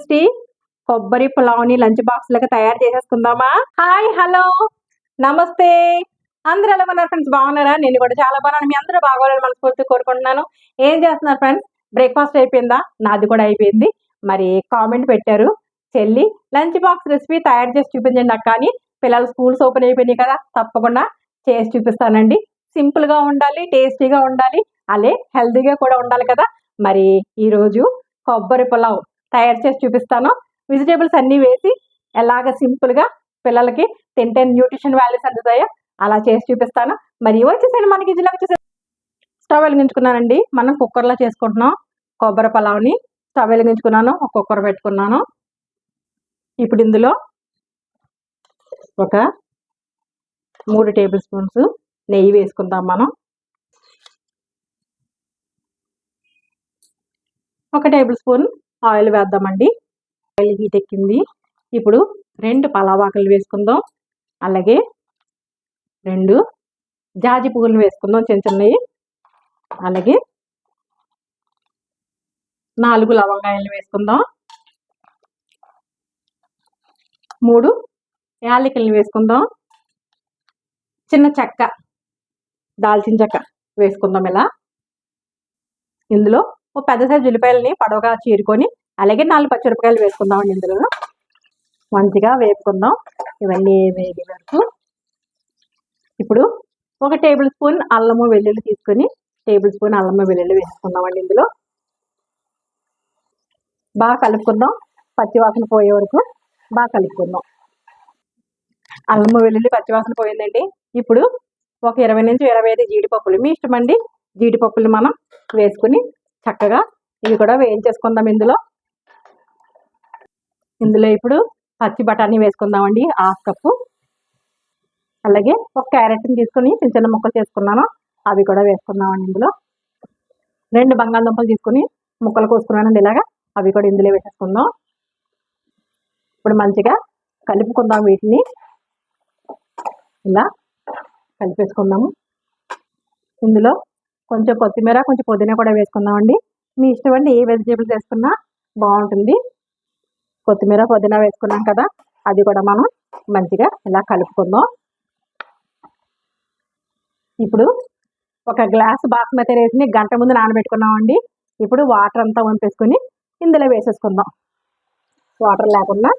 Tasty కొబ్బరి పులావ్ని lunch box లాగా తయారు చేసేసుకుందామా. హాయ్, హలో, నమస్తే. అందరూ ఎలా ఉన్నారు ఫ్రెండ్స్? బాగున్నారా? నేను కూడా చాలా బాగున్నాను. మీ అందరూ బాగోవాలని మనస్ఫూర్తిగా కోరుకుంటున్నాను. ఏం చేస్తున్నారు ఫ్రెండ్స్? బ్రేక్ఫాస్ట్ అయిపోయిందా? నాది కూడా అయిపోయింది. మరి కామెంట్ పెట్టారు, చెల్లి లంచ్ బాక్స్ రెసిపీ తయారు చేసి చూపించండి అక్క అని. పిల్లలు స్కూల్స్ ఓపెన్ అయిపోయినాయి కదా, తప్పకుండా చేసి చూపిస్తానండి. సింపుల్గా ఉండాలి, టేస్టీగా ఉండాలి, అలాగే హెల్తీగా కూడా ఉండాలి కదా. మరి ఈరోజు కొబ్బరి పులావ్ తయారు చేసి చూపిస్తాను. వెజిటేబుల్స్ అన్నీ వేసి ఎలాగ సింపుల్గా పిల్లలకి తింటే న్యూట్రిషన్ వాల్యూస్ అందుతాయో అలా చేసి చూపిస్తాను. మరి వచ్చేసరి మనకి ఇందులో వచ్చేసరి స్టవ్ వెలిగించుకున్నానండి. మనం కుక్కర్లో చేసుకుంటున్నాం కొబ్బరి పులావ్ని. స్టవ్ వెలిగించుకున్నాను, ఒక కుక్కర్ పెట్టుకున్నాను. ఇప్పుడు ఇందులో ఒక 3 టేబుల్ స్పూన్స్ నెయ్యి వేసుకుందాం. మనం 1 టేబుల్ స్పూన్ ఆయిల్ వేద్దామండి. ఆయిల్ హీట్ ఎక్కింది. ఇప్పుడు 2 పలావాకులు వేసుకుందాం. అలాగే 2 జాజి పువ్వులు వేసుకుందాం, చిన్న చిన్నవి. అలాగే 4 లవంగాయలు వేసుకుందాం. 3 యాలకులను వేసుకుందాం. చిన్న చెక్క, దాల్చిన చెక్క వేసుకుందాం. ఇలా ఇందులో ఒక పెద్ద సైజు ఉల్లిపాయలని పొడవుగా చీరుకొని, అలాగే 4 పచ్చిమిరపకాయలు వేసుకుందామండి. ఇందులో మంచిగా వేపుకుందాం ఇవన్నీ వేగే వరకు. ఇప్పుడు 1 టేబుల్ స్పూన్ అల్లము వెల్లుల్లి తీసుకొని, టేబుల్ స్పూన్ అల్లము వెల్లుల్లి వేసుకుందామండి. ఇందులో బాగా కలుపుకుందాం, పచ్చివాసన పోయే వరకు బాగా కలుపుకుందాం. అల్లము వెల్లుల్లి పచ్చివాసన పోయిందండి. ఇప్పుడు ఒక 20 నుంచి 25 జీడిపప్పులు, మీ ఇష్టం అండి. జీడిపప్పులు మనం వేసుకుని చక్కగా ఇవి కూడా వేయించేసుకుందాం. ఇందులో ఇప్పుడు పచ్చి బఠానీ వేసుకుందామండి, 1/2 కప్పు. అలాగే ఒక క్యారెట్ని తీసుకొని చిన్న చిన్న ముక్కలు చేసుకున్నాను, అవి కూడా వేసుకుందామండి. ఇందులో 2 బంగాళదుంపలు తీసుకుని ముక్కలు కోసుకున్నానండి ఇలాగా, అవి కూడా ఇందులో వేసేసుకుందాం. ఇప్పుడు మంచిగా కలుపుకుందాం. వీటిని ఇలా కలిపేసుకుందాము. ఇందులో కొంచెం కొత్తిమీర, కొంచెం పుదీనా కూడా వేసుకుందామండి. మీ ఇష్టం అండి, ఏ వెజిటేబుల్స్ వేసుకున్నా బాగుంటుంది. కొత్తిమీర పుదీనా వేసుకున్నాం కదా, అది కూడా మనం మంచిగా ఇలా కలుపుకుందాం. ఇప్పుడు ఒక గ్లాస్ బాస్మతి రైస్ని గంట ముందు నానబెట్టుకున్నామండి. ఇప్పుడు వాటర్ అంతా వంపేసుకొని ఇందులో వేసేసుకుందాం. వాటర్ లేకుండా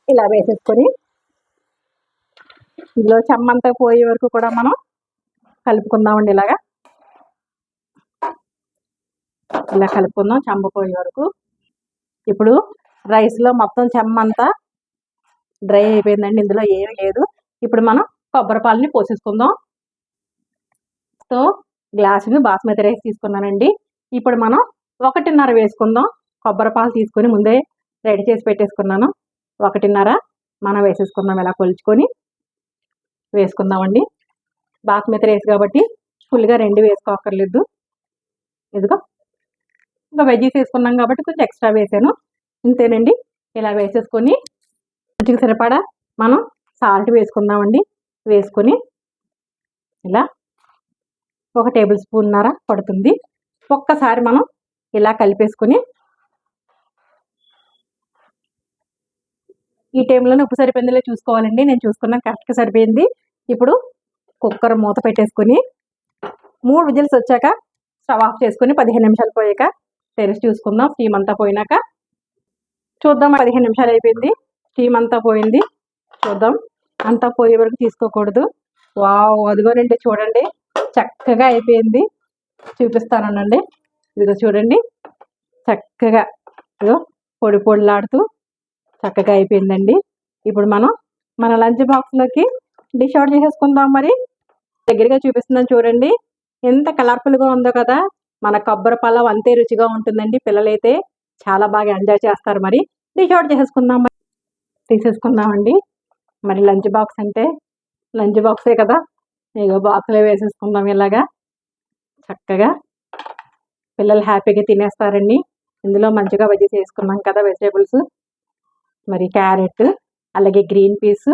ఇలా వేసేసుకొని ఇందులో చెమ్మంతా పోయే వరకు కూడా మనం కలుపుకుందామండి. ఇలా కలుపుకుందాం చెమ్మ పోయే వరకు. ఇప్పుడు రైస్లో మొత్తం చెమ్మంతా డ్రై అయిపోయిందండి, ఇందులో ఏమీ లేదు. ఇప్పుడు మనం కొబ్బరి పాలని పోసేసుకుందాం. సో గ్లాసుని బాస్మతి రైస్ తీసుకున్నానండి. ఇప్పుడు మనం 1.5 వేసుకుందాం. కొబ్బరి పాలు తీసుకొని ముందే రెడీ చేసి పెట్టేసుకున్నాను. 1.5 మనం వేసేసుకుందాం. ఇలా కొలుచుకొని వేసుకుందామండి. బాస్మతి రైస్ కాబట్టి ఫుల్గా 2 వేసుకోక్కర్లేదు. ఇదిగో ఇంకా వెజ్జీస్ వేసుకున్నాం కాబట్టి కొంచెం ఎక్స్ట్రా వేసాను, ఇంతేనండి. ఇలా వేసేసుకొని రుచికి సరిపడా మనం సాల్ట్ వేసుకుందామండి. వేసుకొని ఇలా 1 టేబుల్ స్పూన్నర పడుతుంది. ఒక్కసారి మనం ఇలా కలిపేసుకొని, ఈ టైంలోనే ఉప్పు సరిపోయిందిలే చూసుకోవాలండి. నేను చూసుకున్నాను, కరెక్ట్గా సరిపోయింది. ఇప్పుడు కుక్కర్ మూత పెట్టేసుకొని 3 విజిల్స్ వచ్చాక స్టవ్ ఆఫ్ చేసుకొని 15 నిమిషాలు పోయాక తెరిచి చూసుకుందాం. స్టీమ్ అంతా పోయినాక చూద్దాం. 15 నిమిషాలు అయిపోయింది, స్టీమ్ అంతా పోయింది. చూద్దాం, అంతా పోయే వరకు తీసుకోకూడదు. వావ్, అదిగోనండి చూడండి, చక్కగా అయిపోయింది. చూపిస్తానండి. ఇదిగో చూడండి, చక్కగా ఇదిగో పొడి పొడిలాడుతూ చక్కగా అయిపోయిందండి. ఇప్పుడు మనం మన లంచ్ బాక్స్లోకి డిష్ అవుట్ చేసేసుకుందాం. మరి దగ్గరగా చూపిస్తున్నాను చూడండి, ఎంత కలర్ఫుల్గా ఉందో కదా. మన కొబ్బరి పులావ్ అంతే రుచిగా ఉంటుందండి. పిల్లలైతే చాలా బాగా ఎంజాయ్ చేస్తారు. మరి డిష్ అవుట్ చేసేసుకుందాం, మరి తీసేసుకుందామండి. మరి లంచ్ బాక్స్ అంటే లంచ్ బాక్సే కదా, ఇగో బాక్స్లో వేసేసుకుందాం. ఇలాగా చక్కగా పిల్లలు హ్యాపీగా తినేస్తారండి. ఇందులో మంచిగా వెజ్జీస్ వేసుకున్నాం కదా, వెజిటేబుల్స్, మరి క్యారెట్, అలాగే గ్రీన్ పీస్,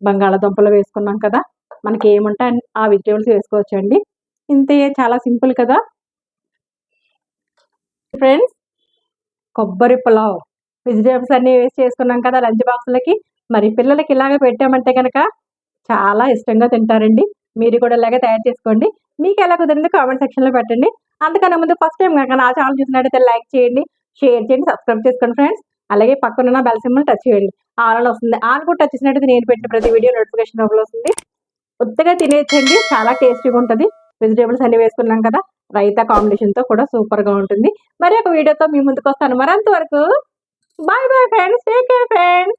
బంగాళాదుంపలు వేసుకున్నాం కదా. మనకి ఏముంటే ఆ వెజిటేబుల్స్ వేసుకోవచ్చండి. ఇంతే, చాలా సింపుల్ కదా ఫ్రెండ్స్. కొబ్బరి పులావ్ వెజిటేబుల్స్ అన్నీ వేసి చేసుకున్నాం కదా లంచ్ బాక్స్లకి. మరి పిల్లలకి ఇలాగ పెట్టామంటే కనుక చాలా ఇష్టంగా తింటారండి. మీరు కూడా ఇలాగే తయారు చేసుకోండి. మీకు ఎలా కుదిరిందో కామెంట్ సెక్షన్లో పెట్టండి. అంతకన్నా ముందు ఫస్ట్ టైం కనుక నా ఛానల్ చూసినట్టయితే లైక్ చేయండి, షేర్ చేయండి, సబ్స్క్రైబ్ చేసుకోండి ఫ్రెండ్స్. అలాగే పక్కనున్న బెల్ సింబల్ టచ్ చేయండి. ఆల్ అని వస్తుంది. ఆల్ కూడా టచ్ చేసినట్టయితే నేను పెట్టిన ప్రతి వీడియో నోటిఫికేషన్ వస్తుంది. కొత్తగా తినేయచ్చండి, చాలా టేస్టీగా ఉంటుంది. వెజిటేబుల్స్ అన్ని వేసుకున్నాం కదా, రైతా కాంబినేషన్తో కూడా సూపర్గా ఉంటుంది. మరి ఒక వీడియోతో మీ ముందుకు వస్తాను. మరి అంతవరకు bye bye friends, take care friends.